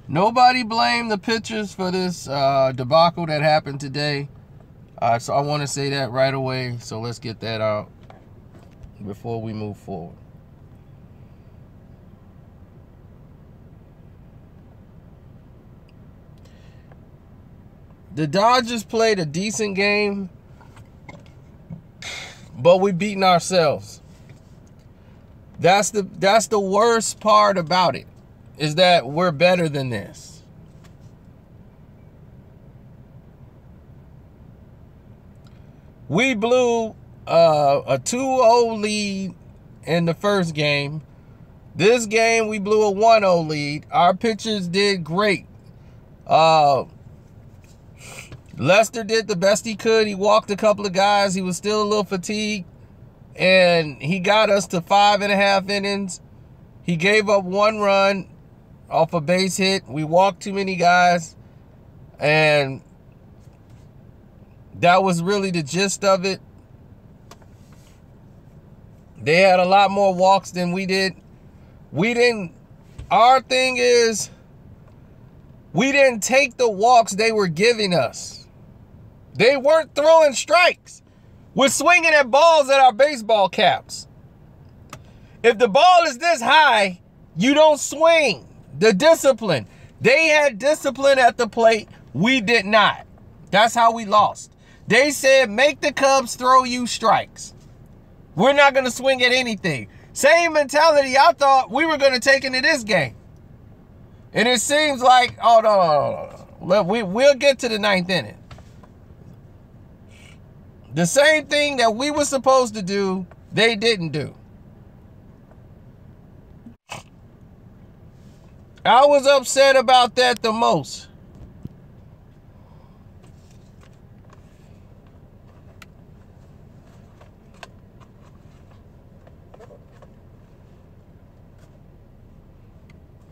Nobody blamed the pitchers for this debacle that happened today. So I want to say that right away. So let's get that out before we move forward. The Dodgers played a decent game, but we beaten ourselves. That's the worst part about it, is that we're better than this. We blew a 2-0 lead in the first game. This game, we blew a 1-0 lead. Our pitchers did great. Lester did the best he could. He walked a couple of guys. He was still a little fatigued. And he got us to 5.5 innings. He gave up 1 run off a base hit. We walked too many guys. And that was really the gist of it. They had a lot more walks than we did. Our thing is, we didn't take the walks they were giving us. They weren't throwing strikes. We're swinging at balls at our baseball caps. If the ball is this high, you don't swing. The discipline. They had discipline at the plate. We did not. That's how we lost. They said, make the Cubs throw you strikes. We're not going to swing at anything. Same mentality I thought we were going to take into this game. And it seems like, oh, no. We'll get to the 9th inning. The same thing that we were supposed to do, they didn't do. I was upset about that the most.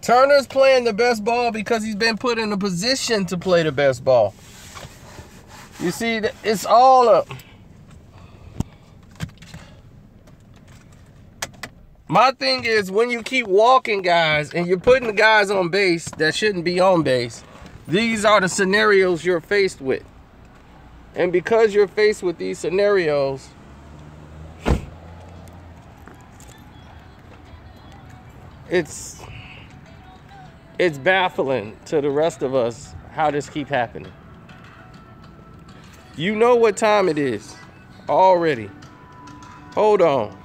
Turner's playing the best ball because he's been put in a position to play the best ball. You see, it's all up. My thing is, when you keep walking guys and you're putting the guys on base that shouldn't be on base, these are the scenarios you're faced with. And because you're faced with these scenarios, it's baffling to the rest of us how this keep happening. You know what time it is already. Hold on.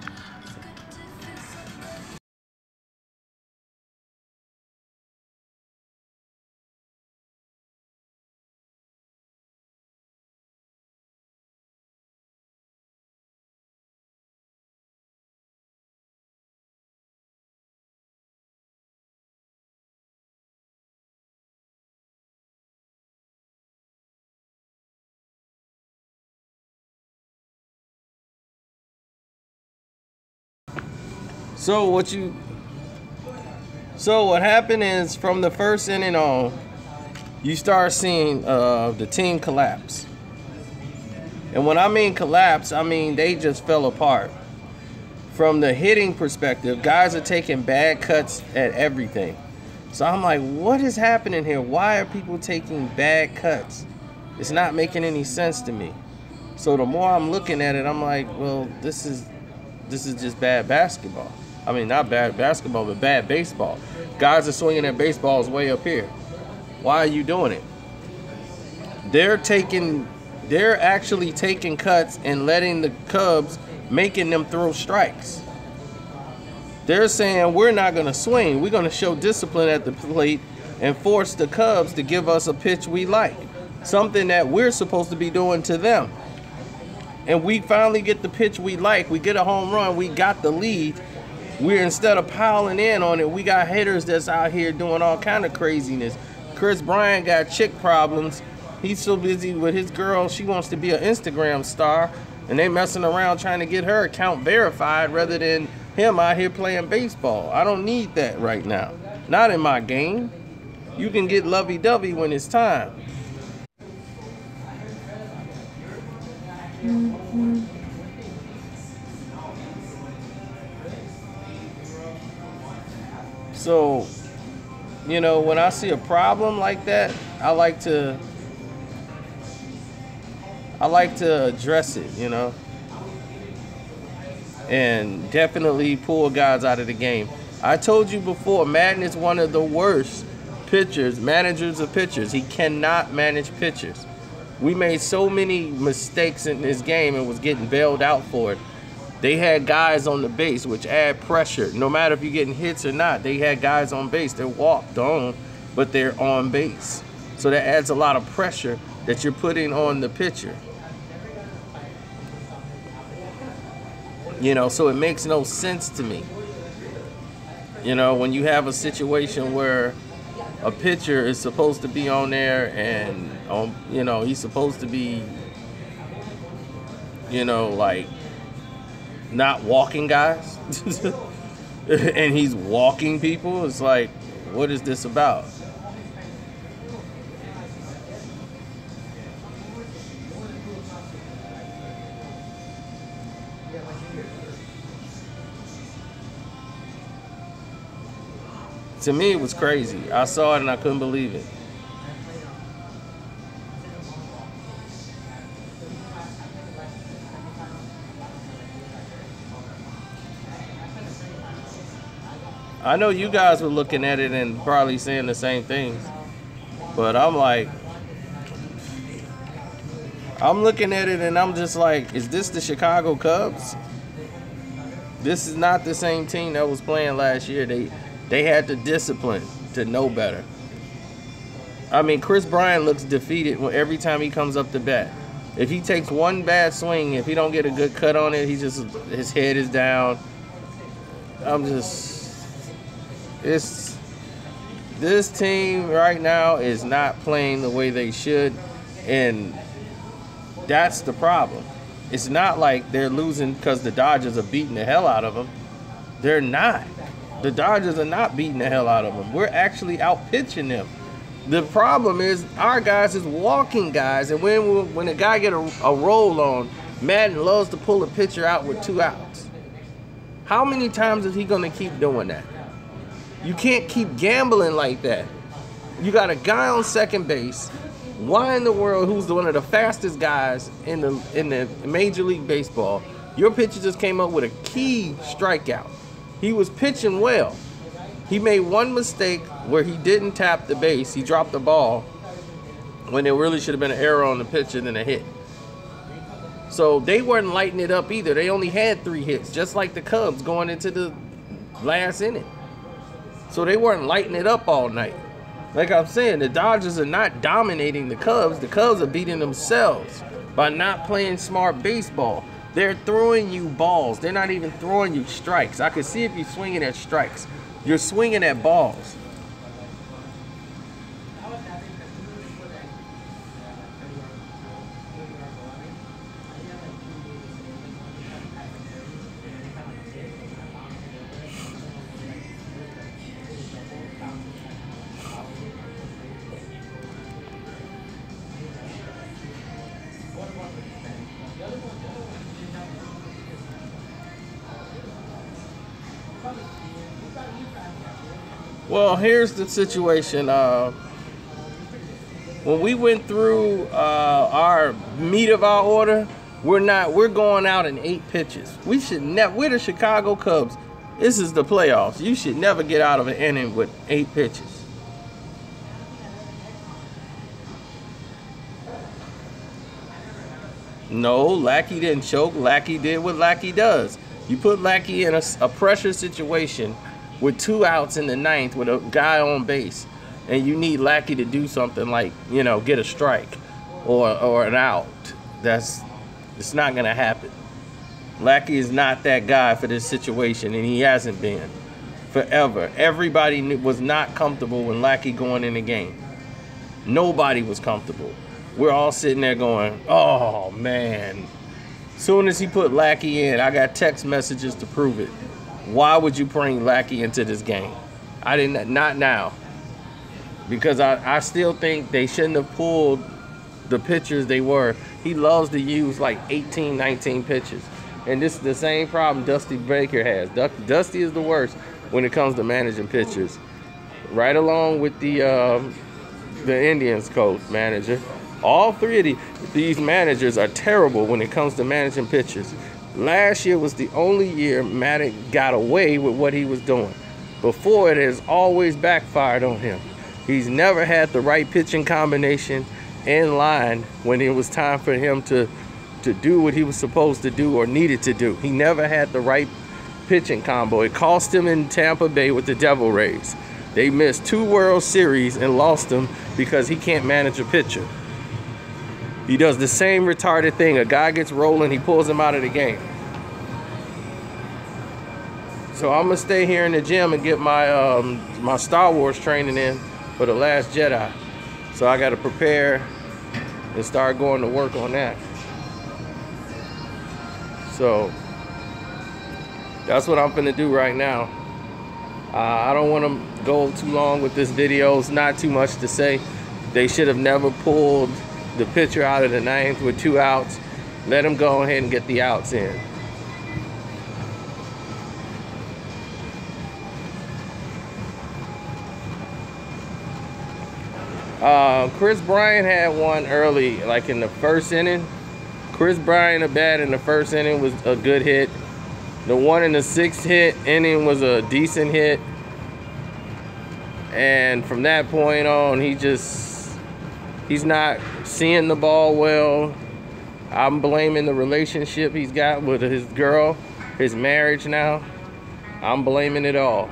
So what happened is, from the first inning on, you start seeing the team collapse. And when I mean collapse, I mean they just fell apart. From the hitting perspective, guys are taking bad cuts at everything. So I'm like, what is happening here? Why are people taking bad cuts? It's not making any sense to me. So the more I'm looking at it, I'm like, well, this is just bad basketball. I mean, not bad basketball, but bad baseball. Guys are swinging their baseballs way up here. Why are you doing it? They're actually taking cuts and letting the Cubs, making them throw strikes. They're saying, we're not going to swing. We're going to show discipline at the plate and force the Cubs to give us a pitch we like. Something that we're supposed to be doing to them. And we finally get the pitch we like. We get a home run. We got the lead. We're, instead of piling in on it, we got hitters that's out here doing all kind of craziness. Chris Bryant got chick problems. He's so busy with his girl. She wants to be an Instagram star. And they messing around trying to get her account verified rather than him out here playing baseball. I don't need that right now. Not in my game. You can get lovey-dovey when it's time. So you know, when I see a problem like that, I like to address it, you know, and definitely pull guys out of the game. I told you before, Madden is one of the worst managers of pitchers. He cannot manage pitchers. We made so many mistakes in this game and was getting bailed out for it. They had guys on the base, which add pressure. No matter if you're getting hits or not, they had guys on base. They're walked on, but they're on base. So that adds a lot of pressure that you're putting on the pitcher. You know, so it makes no sense to me. You know, when you have a situation where a pitcher is supposed to be on there and, you know, he's supposed to be, you know, like, not walking guys and he's walking people. It's like, what is this about? To me, it was crazy. I saw it and I couldn't believe it. I know you guys were looking at it and probably saying the same things, but I'm like, I'm looking at it and I'm just like, is this the Chicago Cubs? This is not the same team that was playing last year. They had the discipline to know better. I mean, Chris Bryant looks defeated every time he comes up to bat. If he takes one bad swing, if he don't get a good cut on it, his head is down. This team right now is not playing the way they should, and that's the problem. It's not like they're losing because the Dodgers are beating the hell out of them. They're not. The Dodgers are not beating the hell out of them. We're actually out pitching them. The problem is our guys is walking guys, and when a guy get a roll on, Madden loves to pull a pitcher out with 2 outs. How many times is he going to keep doing that? You can't keep gambling like that. You got a guy on second base. Why in the world, who's one of the fastest guys in the Major League Baseball, your pitcher just came up with a key strikeout? He was pitching well. He made one mistake where he didn't tap the base. He dropped the ball when there really should have been an error on the pitcher and a hit. So they weren't lighting it up either. They only had 3 hits, just like the Cubs going into the last inning. So they weren't lighting it up all night. Like I'm saying, the Dodgers are not dominating the Cubs. The Cubs are beating themselves by not playing smart baseball. They're throwing you balls. They're not even throwing you strikes. I can see if you're swinging at strikes. You're swinging at balls. Well, here's the situation. When we went through our meat of our order, we're going out in 8 pitches. We should never. We're the Chicago Cubs. This is the playoffs. You should never get out of an inning with 8 pitches. No, Lackey didn't choke. Lackey did what Lackey does. You put Lackey in a pressure situation with 2 outs in the 9th with a guy on base, and you need Lackey to do something like, you know, get a strike or an out. It's not gonna happen. Lackey is not that guy for this situation, and he hasn't been forever. Everybody was not comfortable with Lackey going in the game. Nobody was comfortable. We're all sitting there going, oh man. Soon as he put Lackey in, I got text messages to prove it. Why would you bring Lackey into this game? Not now. Because I still think they shouldn't have pulled the pitchers they were. He loves to use like 18, 19 pitches. And this is the same problem Dusty Baker has. Dusty is the worst when it comes to managing pitchers. right along with the Indians coach manager. All three of these managers are terrible when it comes to managing pitchers. Last year was the only year Maddux got away with what he was doing. Before, it has always backfired on him. He's never had the right pitching combination in line when it was time for him to do what he was supposed to do or needed to do. He never had the right pitching combo. It cost him in Tampa Bay with the Devil Rays. They missed 2 World Series and lost him because he can't manage a pitcher. He does the same retarded thing. A guy gets rolling, he pulls him out of the game. So I'm gonna stay here in the gym and get my my Star Wars training in for The Last Jedi. So I gotta prepare and start going to work on that. So that's what I'm gonna do right now. I don't want to go too long with this video. It's not too much to say. They should have never pulled the pitcher out of the 9th with 2 outs. Let him go ahead and get the outs in. Kris Bryant had one early, like in the 1st inning. Kris Bryant a bat in the 1st inning was a good hit. The one in the 6th inning was a decent hit. And from that point on, he's not seeing the ball well. I'm blaming the relationship he's got with his girl, his marriage now. I'm blaming it all.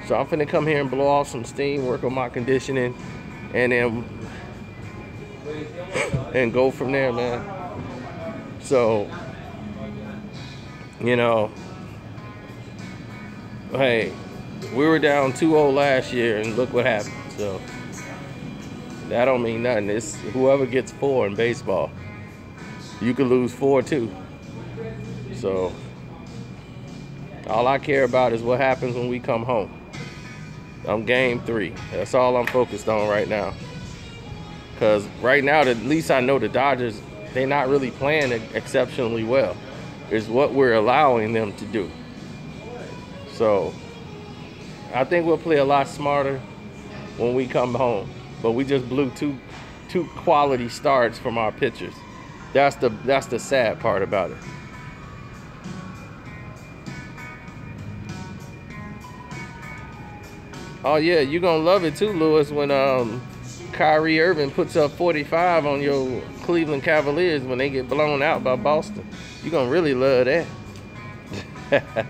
So I'm finna come here and blow off some steam, work on my conditioning, and then go from there, man. So, you know, hey, we were down 2-0 last year, and look what happened. So that don't mean nothing. It's whoever gets 4 in baseball. You could lose 4 too. So all I care about is what happens when we come home. I'm game 3. That's all I'm focused on right now. Because right now, at least I know the Dodgers, they're not really playing exceptionally well. It's what we're allowing them to do. So I think we'll play a lot smarter when we come home. But we just blew two quality starts from our pitchers. That's the sad part about it. Oh yeah, you're gonna love it too, Lewis, when Kyrie Irving puts up 45 on your Cleveland Cavaliers when they get blown out by Boston. You're gonna really love that.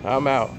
I'm out.